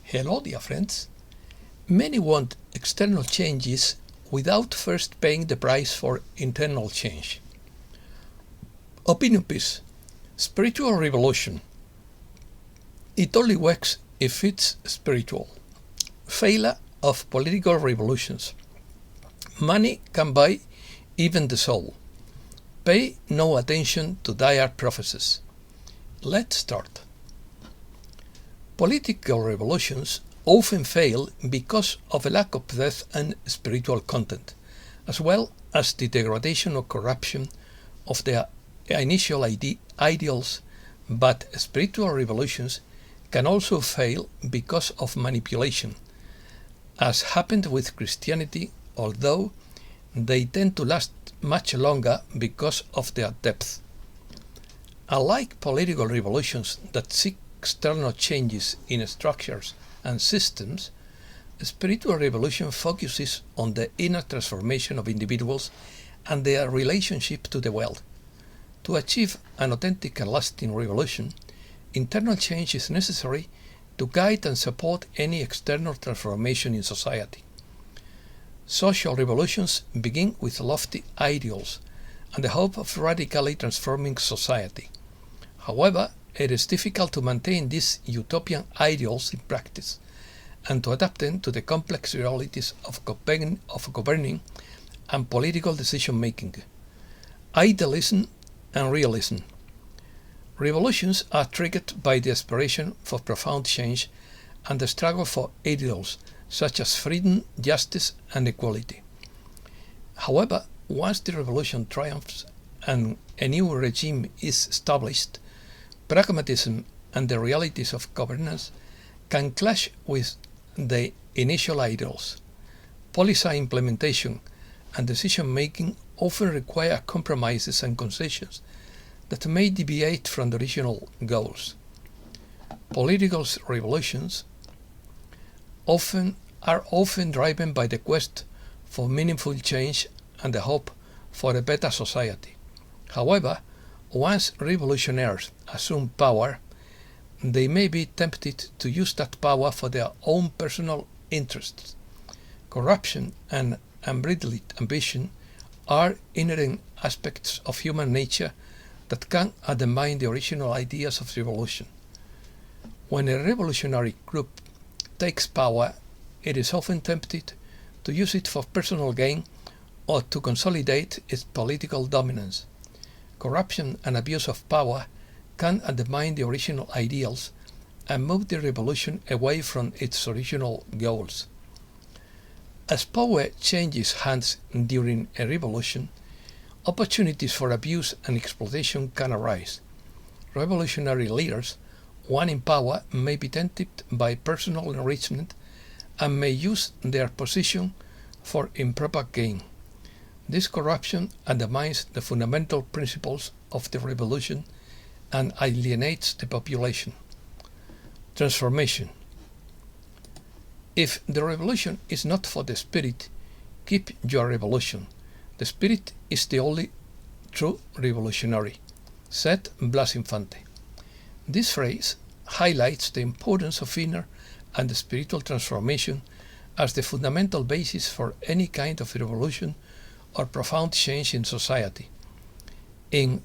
Hello, dear friends. Many want external changes without first paying the price for internal change. Opinion piece. Spiritual revolution. It only works if it's spiritual. Failure of political revolutions. Money can buy even the soul. Pay no attention to dire prophecies. Let's start. Political revolutions often fail because of a lack of depth and spiritual content, as well as the degradation or corruption of their initial ideals, but spiritual revolutions can also fail because of manipulation, as happened with Christianity, although they tend to last much longer because of their depth. Unlike political revolutions that seek external changes in structures and systems, spiritual revolution focuses on the inner transformation of individuals and their relationship to the world. To achieve an authentic and lasting revolution, internal change is necessary to guide and support any external transformation in society. Social revolutions begin with lofty ideals and the hope of radically transforming society. However, it is difficult to maintain these utopian ideals in practice and to adapt them to the complex realities of governing and political decision-making. Idealism and realism. Revolutions are triggered by the aspiration for profound change and the struggle for ideals such as freedom, justice, and equality. However, once the revolution triumphs and a new regime is established, pragmatism and the realities of governance can clash with the initial ideals. Policy implementation and decision-making often require compromises and concessions that may deviate from the original goals. Political revolutions are often driven by the quest for meaningful change and the hope for a better society. However, once revolutionaries assume power, they may be tempted to use that power for their own personal interests. Corruption and unbridled ambition are inherent aspects of human nature that can undermine the original ideas of revolution. When a revolutionary group takes power, it is often tempted to use it for personal gain or to consolidate its political dominance. Corruption and abuse of power can undermine the original ideals and move the revolution away from its original goals. As power changes hands during a revolution, opportunities for abuse and exploitation can arise. Revolutionary leaders, when in power, may be tempted by personal enrichment and may use their position for improper gain. This corruption undermines the fundamental principles of the revolution and alienates the population. Transformation. If the revolution is not for the spirit, keep your revolution. The spirit is the only true revolutionary, said Blas Infante. This phrase highlights the importance of inner and spiritual transformation as the fundamental basis for any kind of revolution or profound change in society. In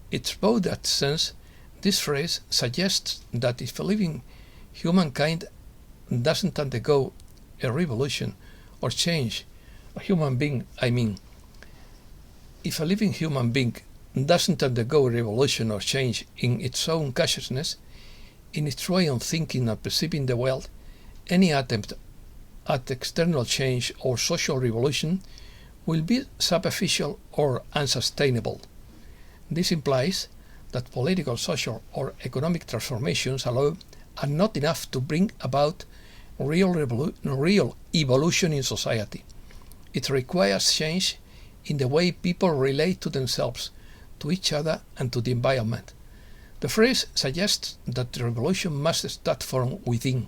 its broadest sense, this phrase suggests that if a living humankind doesn't undergo a revolution or change, if a living human being doesn't undergo a revolution or change in its own consciousness, in its way of thinking and perceiving the world, any attempt at external change or social revolution will be superficial or unsustainable. This implies that political, social, or economic transformations alone are not enough to bring about real evolution in society. It requires change in the way people relate to themselves, to each other, and to the environment. The phrase suggests that the revolution must start from within,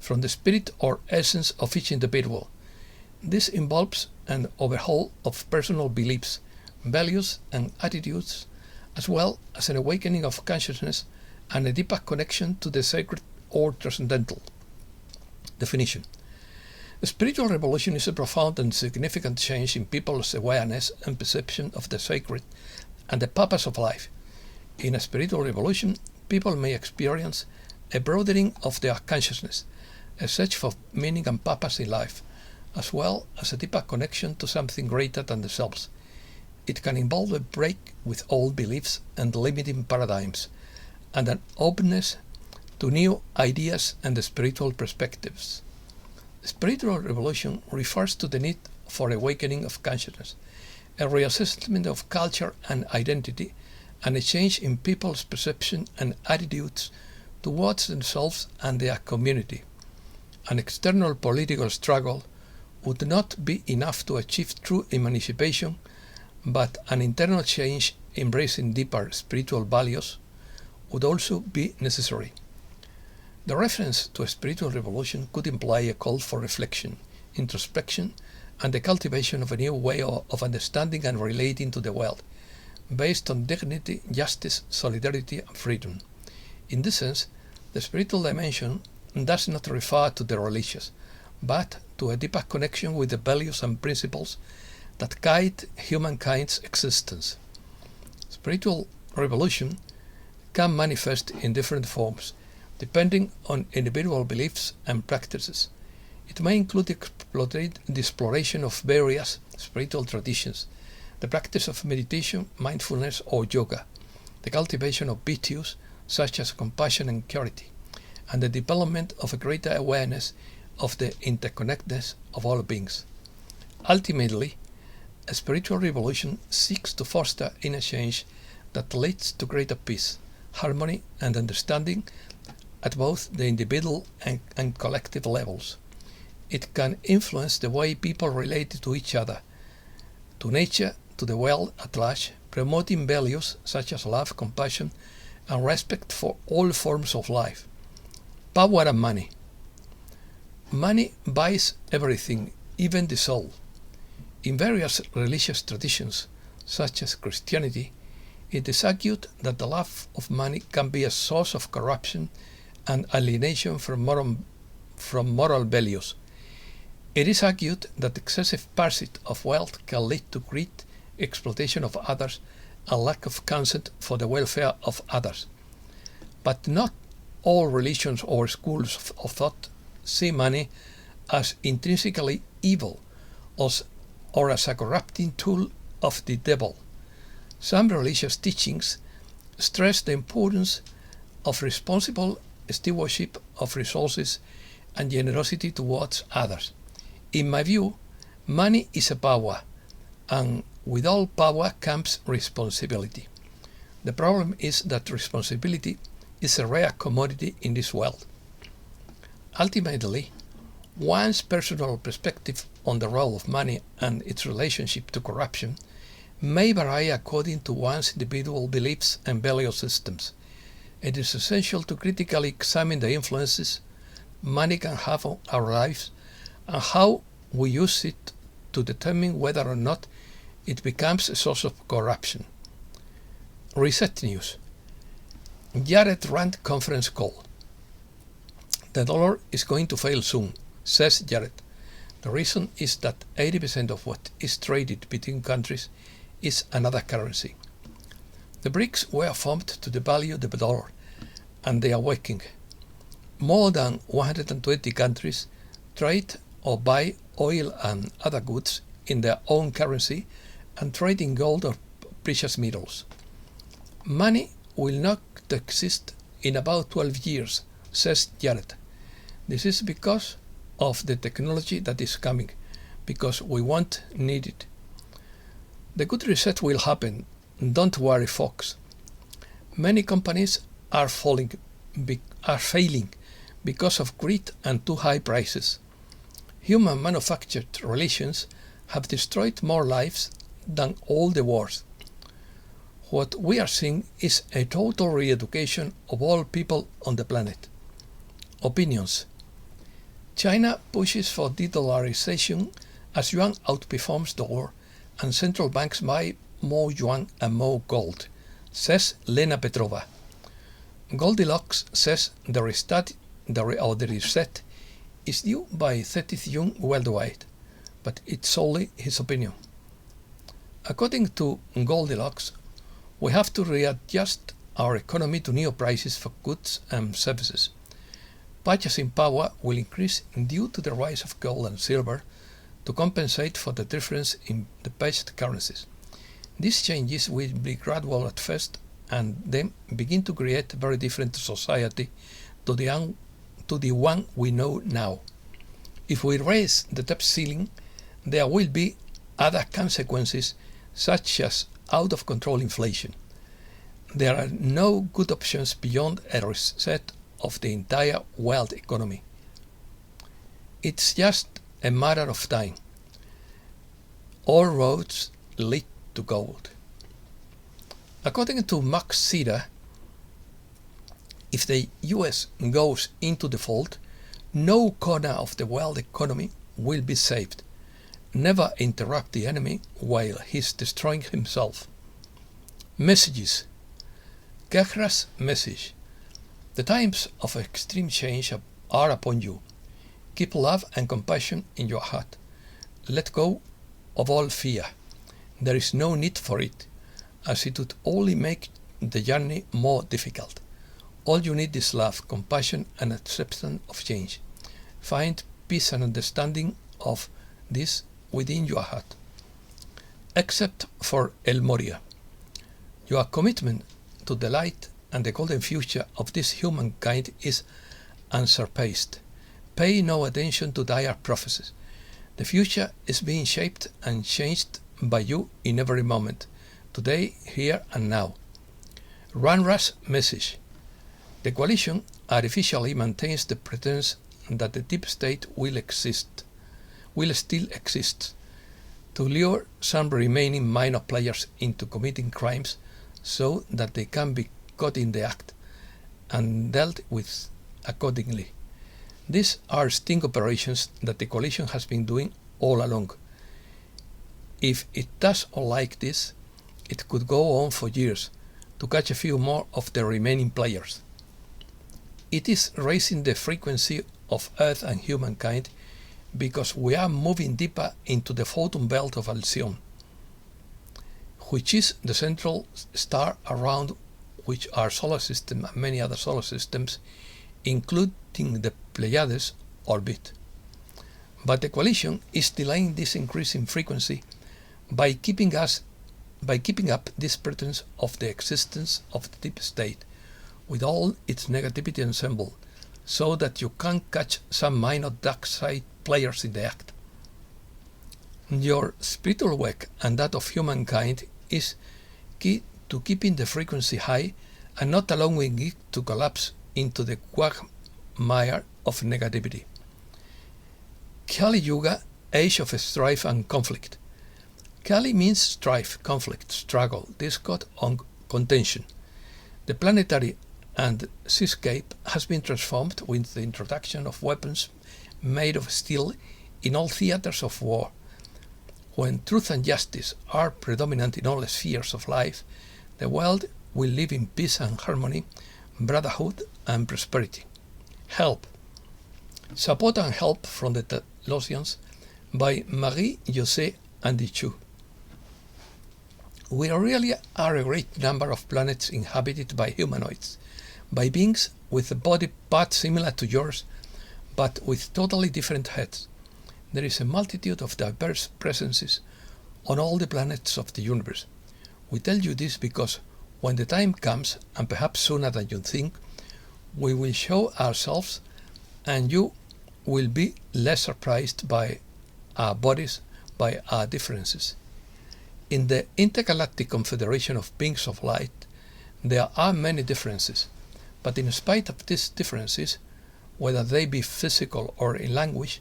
from the spirit or essence of each individual. This involves an overhaul of personal beliefs, values, and attitudes, as well as an awakening of consciousness and a deeper connection to the sacred or transcendental. Definition. A spiritual revolution is a profound and significant change in people's awareness and perception of the sacred and the purpose of life. In a spiritual revolution, people may experience a broadening of their consciousness, a search for meaning and purpose in life, as well as a deeper connection to something greater than themselves. It can involve a break with old beliefs and limiting paradigms, and an openness to new ideas and spiritual perspectives. Spiritual revolution refers to the need for awakening of consciousness, a reassessment of culture and identity, and a change in people's perception and attitudes towards themselves and their community. An external political struggle would not be enough to achieve true emancipation, but an internal change embracing deeper spiritual values would also be necessary. The reference to a spiritual revolution could imply a call for reflection, introspection, and the cultivation of a new way of understanding and relating to the world, based on dignity, justice, solidarity, and freedom. In this sense, the spiritual dimension does not refer to the religious, but to a deeper connection with the values and principles that guide humankind's existence. Spiritual revolution can manifest in different forms, depending on individual beliefs and practices. It may include the exploration of various spiritual traditions, the practice of meditation, mindfulness, or yoga, the cultivation of virtues such as compassion and charity, and the development of a greater awareness of the interconnectedness of all beings. Ultimately, a spiritual revolution seeks to foster inner change that leads to greater peace, harmony, and understanding at both the individual and collective levels. It can influence the way people relate to each other, to nature, to the world at large, promoting values such as love, compassion, and respect for all forms of life. Power and money. Money buys everything, even the soul. In various religious traditions, such as Christianity, it is argued that the love of money can be a source of corruption and alienation from moral values. It is argued that excessive pursuit of wealth can lead to greed, exploitation of others, and lack of concern for the welfare of others. But not all religions or schools of thought see money as intrinsically evil or as a corrupting tool of the devil. Some religious teachings stress the importance of responsible stewardship of resources and generosity towards others. In my view, money is a power, and with all power comes responsibility. The problem is that responsibility is a rare commodity in this world. Ultimately, one's personal perspective on the role of money and its relationship to corruption may vary according to one's individual beliefs and value systems. It is essential to critically examine the influences money can have on our lives and how we use it to determine whether or not it becomes a source of corruption. Reset News. Jared Rand conference call. The dollar is going to fail soon, says Jared. The reason is that 80% of what is traded between countries is another currency. The BRICS were formed to devalue the dollar, and they are working. More than 120 countries trade or buy oil and other goods in their own currency and trade in gold or precious metals. Money will not exist in about 12 years, says Jared. This is because of the technology that is coming, because we won't need it. The good reset will happen. Don't worry, folks. Many companies are failing because of greed and too high prices. Human manufactured relations have destroyed more lives than all the wars. What we are seeing is a total re-education of all people on the planet. Opinions. China pushes for de-dollarization as yuan outperforms dollar and central banks buy more yuan and more gold, says Lena Petrova. Goldilocks says the reset is due by 30th June worldwide, but it's solely his opinion. According to Goldilocks, we have to readjust our economy to new prices for goods and services. Purchasing power will increase due to the rise of gold and silver to compensate for the difference in the purchased currencies. These changes will be gradual at first and then begin to create a very different society to the one we know now. If we raise the debt ceiling, there will be other consequences such as out-of-control inflation. There are no good options beyond a reset of the entire world economy. It's just a matter of time. All roads lead to gold. According to Max Sider, if the US goes into default, no corner of the world economy will be saved. Never interrupt the enemy while he's destroying himself. Messages. Kehra's message. The times of extreme change are upon you. Keep love and compassion in your heart. Let go of all fear. There is no need for it, as it would only make the journey more difficult. All you need is love, compassion, and acceptance of change. Find peace and understanding of this within your heart. Except for El Moria. Your commitment to the light and the golden future of this humankind is unsurpassed. Pay no attention to dire prophecies. The future is being shaped and changed by you in every moment, today, here and now. Ranra's message. The coalition artificially maintains the pretense that the deep state will still exist, to lure some remaining minor players into committing crimes so that they can be caught in the act and dealt with accordingly. These are sting operations that the coalition has been doing all along. If it does all like this, it could go on for years to catch a few more of the remaining players. It is raising the frequency of Earth and humankind because we are moving deeper into the photon belt of Alcyone, which is the central star around which our solar system and many other solar systems, including the Pleiades, orbit. But the coalition is delaying this increase in frequency by keeping up this pretense of the existence of the deep state with all its negativity ensemble, so that you can catch some minor dark side players in the act. Your spiritual work and that of humankind is key to keeping the frequency high and not allowing it to collapse into the quagmire of negativity. Kali Yuga, age of strife and conflict. Kali means strife, conflict, struggle, discord, and contention. The planetary and seascape has been transformed with the introduction of weapons made of steel in all theaters of war. When truth and justice are predominant in all spheres of life, the world will live in peace and harmony, brotherhood and prosperity. Help. Support and help from the Telosians by Marie-José Andichou. We really are a great number of planets inhabited by humanoids, by beings with a body part similar to yours, but with totally different heads. There is a multitude of diverse presences on all the planets of the universe. We tell you this because when the time comes, and perhaps sooner than you think, we will show ourselves and you will be less surprised by our bodies, by our differences. In the intergalactic confederation of beings of light, there are many differences, but in spite of these differences, whether they be physical or in language,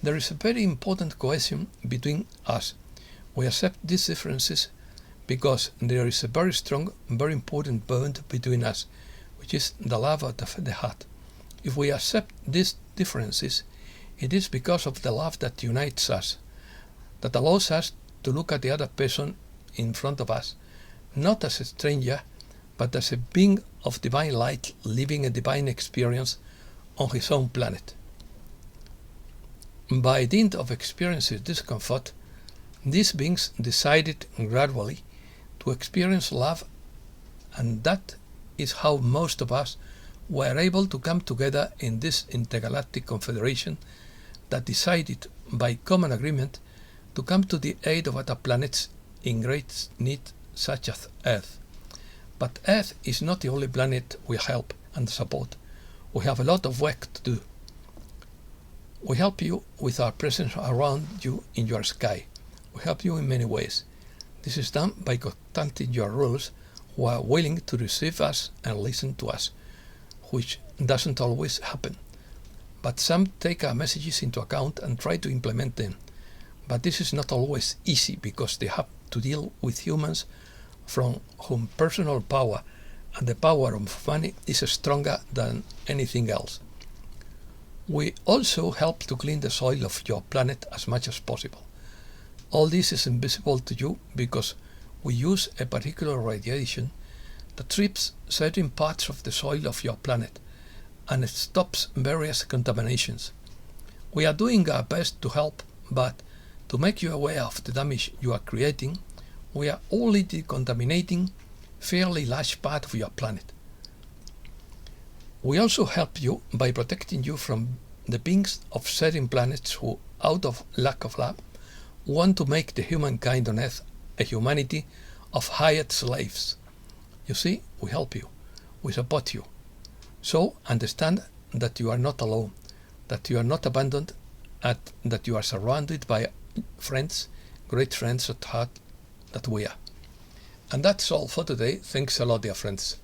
there is a very important cohesion between us. We accept these differences because there is a very strong, very important bond between us, which is the love of the heart. If we accept these differences, it is because of the love that unites us, that allows us to look at the other person in front of us, not as a stranger, but as a being of divine light living a divine experience on his own planet. by dint of experiencing discomfort, these beings decided gradually to experience love, and that is how most of us were able to come together in this intergalactic confederation that decided by common agreement to come to the aid of other planets in great need such as Earth. But Earth is not the only planet we help and support. We have a lot of work to do. We help you with our presence around you in your sky. We help you in many ways. This is done by contacting your rulers who are willing to receive us and listen to us, which doesn't always happen. But some take our messages into account and try to implement them. But this is not always easy because they have to deal with humans from whom personal power and the power of money is stronger than anything else. We also help to clean the soil of your planet as much as possible. All this is invisible to you because we use a particular radiation that strips certain parts of the soil of your planet and it stops various contaminations. We are doing our best to help, but to make you aware of the damage you are creating, we are only decontaminating a fairly large part of your planet. We also help you by protecting you from the beings of certain planets who, out of lack of love, want to make the humankind on Earth a humanity of hired slaves. You see, we help you, we support you. So understand that you are not alone, that you are not abandoned, and that you are surrounded by friends, great friends at heart that we are. And that's all for today. Thanks a lot, dear friends.